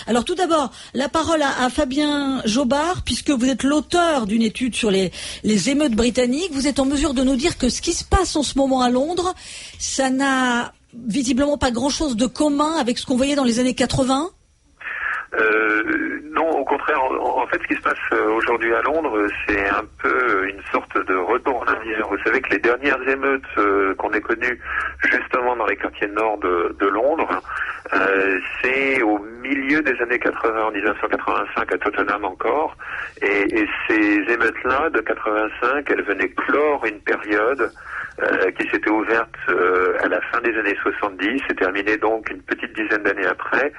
Alors tout d'abord, la parole à Fabien Jobard, puisque vous êtes l'auteur d'une étude sur les émeutes britanniques. Vous êtes en mesure de nous dire que ce qui se passe en ce moment à Londres, ça n'a visiblement pas grand-chose de commun avec ce qu'on voyait dans les années 80 ? Non, au contraire. En fait, ce qui se passe aujourd'hui à Londres, c'est un peu une sorte de retour en arrière. Vous savez que les dernières émeutes qu'on ait connues justement dans les quartiers nord de Londres, c'est au milieu des années 80, en 1985 à Tottenham encore. Et ces émeutes-là de 85, elles venaient clore une période qui s'était ouverte à la fin des années 70 et terminée donc une petite dizaine d'années après,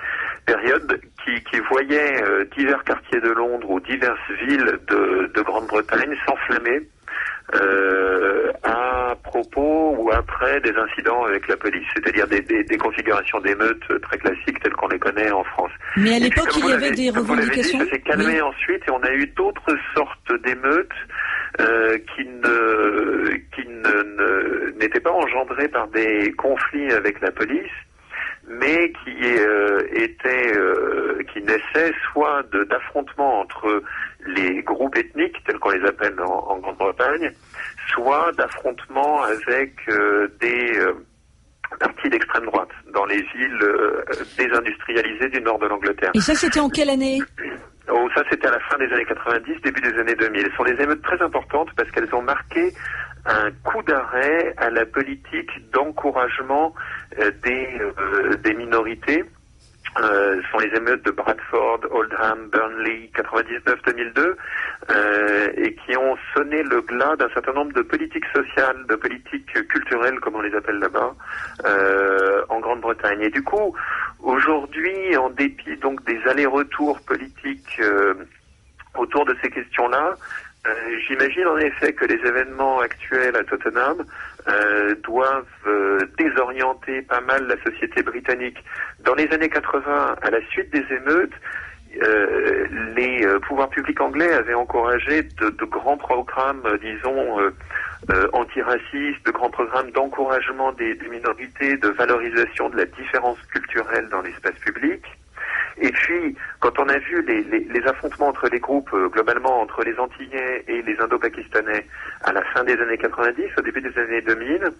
période qui voyait divers quartiers de Londres ou diverses villes de Grande-Bretagne s'enflammer à propos ou après des incidents avec la police, c'est-à-dire des configurations d'émeutes très classiques telles qu'on les connaît en France. Mais à l'époque, il y avait des revendications. Ça s'est calmé ensuite et on a eu d'autres sortes d'émeutes qui n'étaient pas engendrées par des conflits avec la police, mais qui naissaient soit d'affrontements entre les groupes ethniques, tels qu'on les appelle en Grande-Bretagne, soit d'affrontements avec des partis d'extrême droite dans les villes désindustrialisées du nord de l'Angleterre. Et ça, c'était en quelle année ? Oh, ça, c'était à la fin des années 90, début des années 2000. Ce sont des émeutes très importantes parce qu'elles ont marqué un coup d'arrêt à la politique d'encouragement des minorités. Ce sont les émeutes de Bradford, Oldham, Burnley, 99-2002, et qui ont sonné le glas d'un certain nombre de politiques sociales, de politiques culturelles, comme on les appelle là-bas, en Grande-Bretagne. Et du coup, aujourd'hui, en dépit donc des allers-retours politiques autour de ces questions-là, j'imagine en effet que les événements actuels à Tottenham doivent désorienter pas mal la société britannique. Dans les années 80, à la suite des émeutes, les pouvoirs publics anglais avaient encouragé de grands programmes, disons, antiracistes, de grands programmes d'encouragement des minorités, de valorisation de la différence culturelle dans l'espace public. Et puis, quand on a vu les affrontements entre les groupes, globalement entre les Antillais et les Indo-Pakistanais à la fin des années 90, au début des années 2000,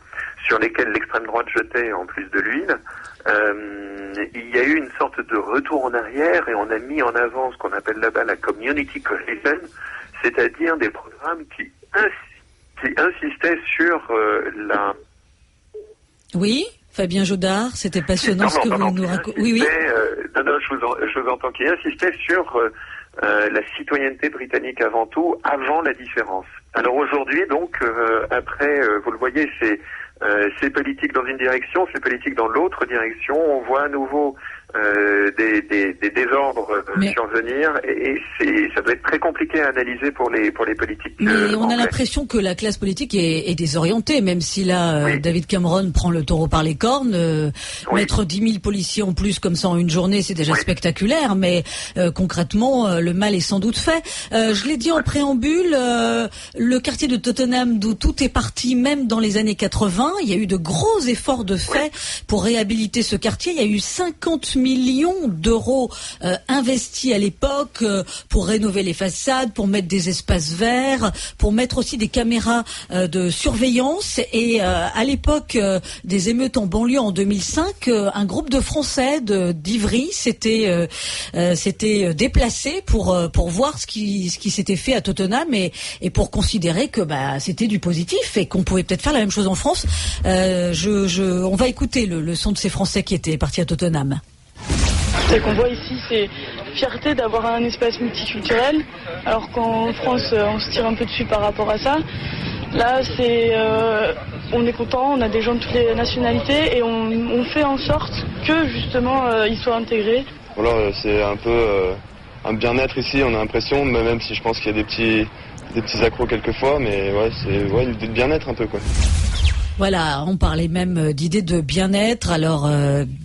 sur lesquels l'extrême droite jetait en plus de l'huile, il y a eu une sorte de retour en arrière et on a mis en avant ce qu'on appelle là-bas la community cohesion, c'est-à-dire des programmes qui insistaient sur la... Oui, Fabien Jobard, c'était passionnant ce que vous nous racontez. Oui. Je vous entends, qui insistait sur la citoyenneté britannique avant tout, avant la différence. Alors aujourd'hui, donc, après, vous le voyez, c'est politique dans une direction, c'est politique dans l'autre direction. On voit à nouveau des désordres survenir et ça doit être très compliqué à analyser pour les politiques. Mais on a l'impression que la classe politique est désorientée, même si là, oui. David Cameron prend le taureau par les cornes. Mettre 10 000 policiers en plus comme ça en une journée, c'est déjà spectaculaire, mais concrètement, le mal est sans doute fait. Je l'ai dit en préambule, le quartier de Tottenham, d'où tout est parti, même dans les années 80, il y a eu de gros efforts de fait pour réhabiliter ce quartier. Il y a eu 50 millions d'euros investis à l'époque pour rénover les façades, pour mettre des espaces verts, pour mettre aussi des caméras de surveillance. Et à l'époque des émeutes en banlieue en 2005, un groupe de Français d'Ivry s'était déplacé pour voir ce qui s'était fait à Tottenham et pour considérer que c'était du positif et qu'on pouvait peut-être faire la même chose en France. On va écouter le son de ces Français qui étaient partis à Tottenham. Ce qu'on voit ici, c'est fierté d'avoir un espace multiculturel, alors qu'en France, on se tire un peu dessus par rapport à ça. Là, on est content, on a des gens de toutes les nationalités et on fait en sorte que justement ils soient intégrés. Voilà, c'est un peu un bien-être ici, on a l'impression, même si je pense qu'il y a des petits accros quelquefois, mais c'est une idée de bien-être un peu quoi. Voilà, on parlait même d'idées de bien-être. Alors,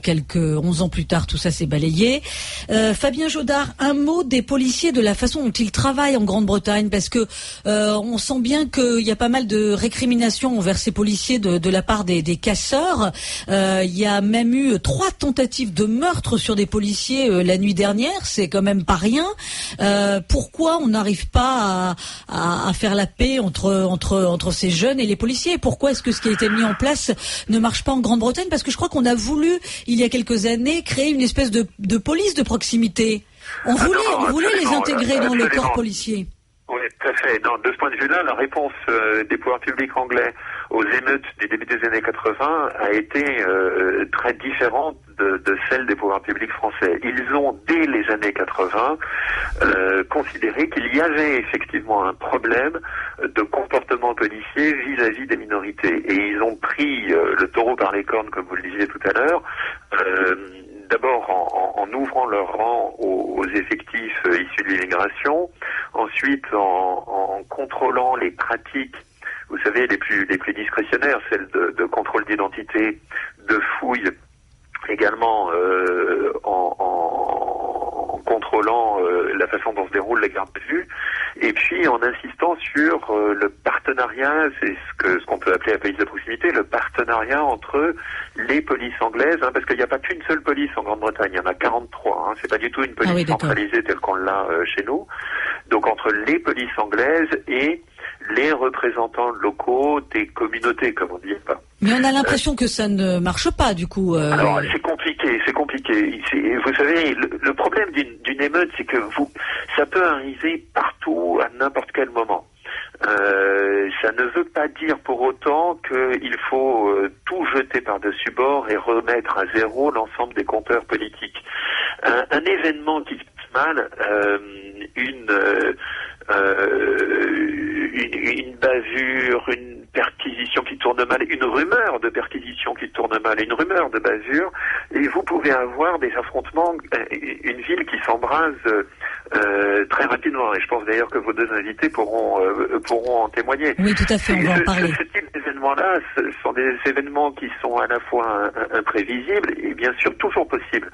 quelques 11 ans plus tard, tout ça s'est balayé. Fabien Jodard, un mot des policiers, de la façon dont ils travaillent en Grande-Bretagne, parce que on sent bien qu'il y a pas mal de récriminations envers ces policiers de la part des casseurs. Il y a même eu 3 tentatives de meurtre sur des policiers la nuit dernière. C'est quand même pas rien. Pourquoi on n'arrive pas à faire la paix entre ces jeunes et les policiers? Pourquoi est-ce que ce qui a été mis en place ne marche pas en Grande-Bretagne? Parce que je crois qu'on a voulu, il y a quelques années, créer une espèce de police de proximité. On voulait les intégrer dans le corps policier. Oui, tout à fait. De ce point de vue-là, la réponse des pouvoirs publics anglais aux émeutes du début des années 80 a été très différente de celle des pouvoirs publics français. Ils ont, dès les années 80, considéré qu'il y avait effectivement un problème de comportement policier vis-à-vis des minorités. Et ils ont pris le taureau par les cornes, comme vous le disiez tout à l'heure, d'abord en ouvrant leur rang aux effectifs issus de l'immigration, ensuite en contrôlant les pratiques, vous savez, les plus discrétionnaires, celles de contrôle d'identité, de fouille, également en contrôlant la façon dont se déroulent les gardes de vue, et puis en insistant sur le partenariat, c'est ce qu'on peut appeler la police de proximité, le partenariat entre les polices anglaises, parce qu'il n'y a pas qu'une seule police en Grande-Bretagne, il y en a 43, c'est pas du tout une police centralisée telle qu'on l'a chez nous. Donc entre les polices anglaises et les représentants locaux des communautés, comme on dit. Mais on a l'impression que ça ne marche pas, du coup. Alors, c'est compliqué. Vous savez, le problème d'une émeute, c'est que ça peut arriver partout, à n'importe quel moment. Ça ne veut pas dire pour autant qu'il faut tout jeter par-dessus bord et remettre à zéro l'ensemble des compteurs politiques. Un événement qui se passe mal, une bavure, une perquisition qui tourne mal, une rumeur de perquisition qui tourne mal, une rumeur de bavure, et vous pouvez avoir des affrontements, une ville qui s'embrase très rapidement, et je pense d'ailleurs que vos 2 invités pourront en témoigner. Oui, tout à fait, on va en parler. Ce type d'événements-là, ce sont des événements qui sont à la fois imprévisibles et bien sûr toujours possibles.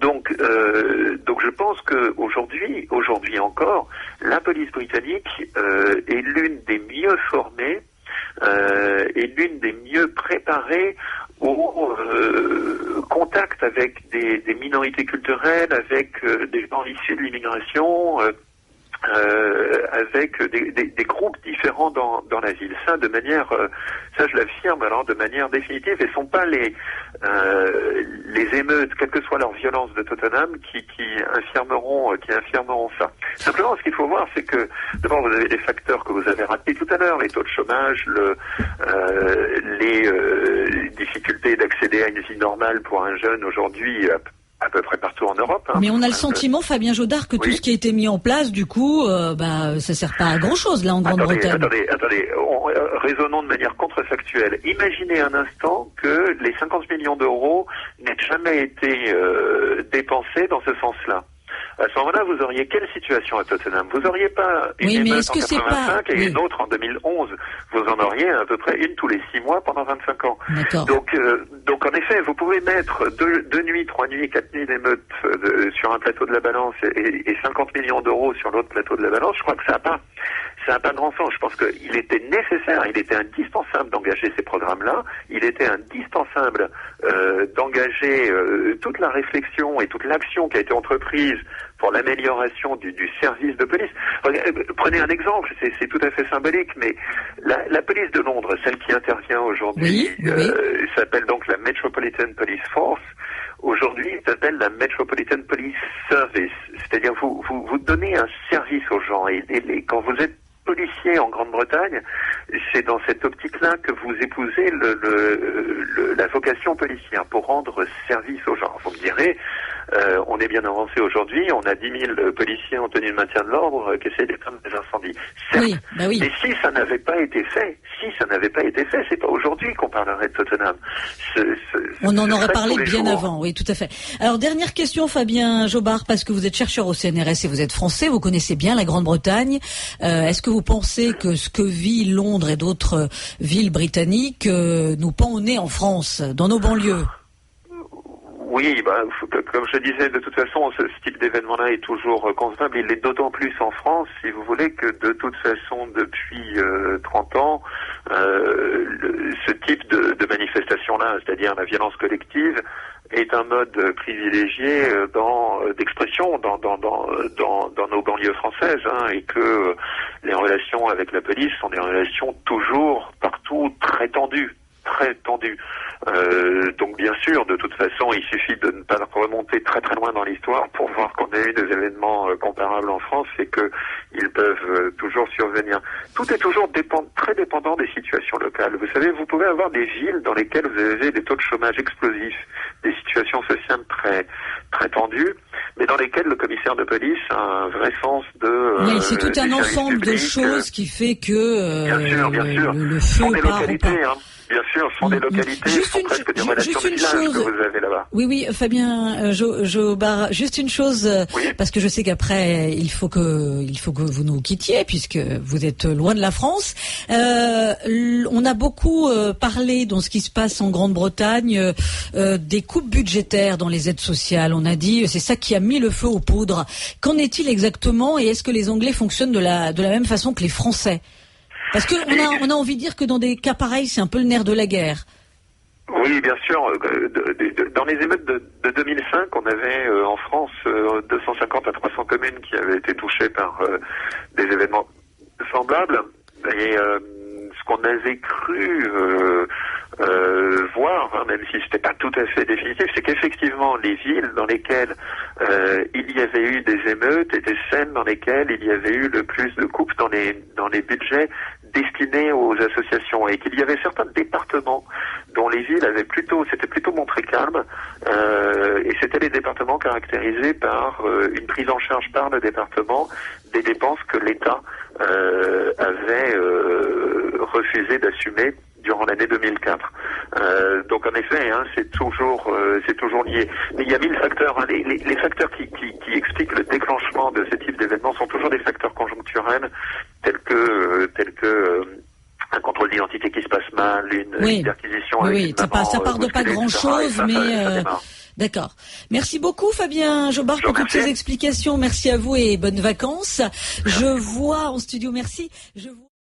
Donc je pense que aujourd'hui encore, la police britannique est l'une des mieux formées et l'une des mieux préparées au contact avec des minorités culturelles, avec des gens issus de l'immigration, avec des groupes différents dans la ville. Ça, ça je l'affirme alors de manière définitive, et sont pas les émeutes, quelle que soit leur violence de Tottenham, qui infirmeront ça. Simplement, ce qu'il faut voir, c'est que d'abord vous avez les facteurs que vous avez rappelés tout à l'heure, les taux de chômage, les difficultés d'accéder à une vie normale pour un jeune aujourd'hui à peu près partout en Europe. Mais on a le sentiment, Fabien Jodard, que tout ce qui a été mis en place, du coup, ça sert pas à grand-chose, là, en Grande-Bretagne. Attendez, raisonnons de manière contrefactuelle. Imaginez un instant que les 50 millions d'euros n'aient jamais été dépensés dans ce sens-là. À ce moment-là, vous auriez quelle situation à Tottenham? Vous auriez pas une émeute en 85 et une autre en 2011. Vous en auriez à peu près une tous les 6 mois pendant 25 ans. Donc en effet, vous pouvez mettre 2 nuits, 3 nuits, 4 nuits d'émeutes sur un plateau de la balance et 50 millions d'euros sur l'autre plateau de la balance. Je crois que ça n'a pas grand sens. Je pense qu'il était nécessaire, il était indispensable d'engager ces programmes-là. Il était indispensable d'engager toute la réflexion et toute l'action qui a été entreprise pour l'amélioration du service de police. Prenez un exemple, c'est tout à fait symbolique, mais la police de Londres, celle qui intervient aujourd'hui, s'appelle donc la Metropolitan Police Force. Aujourd'hui, ça s'appelle la Metropolitan Police Service. C'est-à-dire vous donnez un service aux gens. Et quand vous êtes policier en Grande-Bretagne, c'est dans cette optique-là que vous épousez la vocation policière, pour rendre service aux gens. Vous me direz, On est bien avancé aujourd'hui, on a 10 000 policiers en tenue de maintien de l'ordre qui essaient d'éteindre des incendies. Certes, oui, bah oui. mais si ça n'avait pas été fait, c'est pas aujourd'hui qu'on parlerait de Tottenham. On en aurait parlé bien avant, oui, tout à fait. Alors, dernière question, Fabien Jobard, parce que vous êtes chercheur au CNRS et vous êtes français, vous connaissez bien la Grande-Bretagne. Est-ce que vous pensez que ce que vit Londres et d'autres villes britanniques nous pend au nez en France, dans nos banlieues? Oui, comme je disais, de toute façon, ce type d'événement-là est toujours concevable. Il l'est d'autant plus en France, si vous voulez, que de toute façon, depuis 30 ans, ce type de manifestation-là, c'est-à-dire la violence collective, est un mode privilégié d'expression dans nos banlieues françaises, hein, et que les relations avec la police sont des relations toujours, partout, très tendues. Donc bien sûr, de toute façon, il suffit de ne pas remonter très très loin dans l'histoire pour voir qu'on a eu des événements comparables en France et que ils peuvent toujours survenir. Tout est toujours très dépendant des situations locales. Vous savez, vous pouvez avoir des villes dans lesquelles vous avez des taux de chômage explosifs, des situations sociales très très tendues, mais dans lesquelles le commissaire de police a un vrai sens de... Oui, c'est tout un ensemble de choses qui fait que bien sûr. Le feu des part localités, ou pas. Hein. Bien sûr, ce sont des localités, ce sont presque des relations de village que vous avez là-bas. Oui, Fabien Jobard, juste une chose, parce que je sais qu'après il faut que vous nous quittiez puisque vous êtes loin de la France. On a beaucoup parlé dans ce qui se passe en Grande-Bretagne des coupes budgétaires dans les aides sociales. On a dit c'est ça qui a mis le feu aux poudres. Qu'en est-il exactement et est-ce que les Anglais fonctionnent de la même façon que les Français? Parce que on a envie de dire que dans des cas pareils, c'est un peu le nerf de la guerre. Oui, bien sûr. Dans les émeutes de 2005, on avait en France 250 à 300 communes qui avaient été touchées par des événements semblables. Et ce qu'on avait cru voir, hein, même si c'était pas tout à fait définitif, c'est qu'effectivement les villes dans lesquelles il y avait eu des émeutes étaient celles dans lesquelles il y avait eu le plus de coupes dans les budgets destinés aux associations, et qu'il y avait certains départements dont les villes s'étaient plutôt montrées calmes, et c'était les départements caractérisés par une prise en charge par le département des dépenses que l'État avait refusé d'assumer durant l'année 2004. Donc en effet, hein, c'est toujours lié. Mais il y a 1000 facteurs. Hein. Les facteurs qui expliquent le déclenchement de ce type d'événements sont toujours des facteurs conjoncturels, tels que un contrôle d'identité qui se passe mal, une perquisition. Oui, ça part de pas grand-chose, mais d'accord. Merci beaucoup Fabien Jobard pour toutes ces explications. Merci à vous et bonnes vacances. Je vois en studio, merci.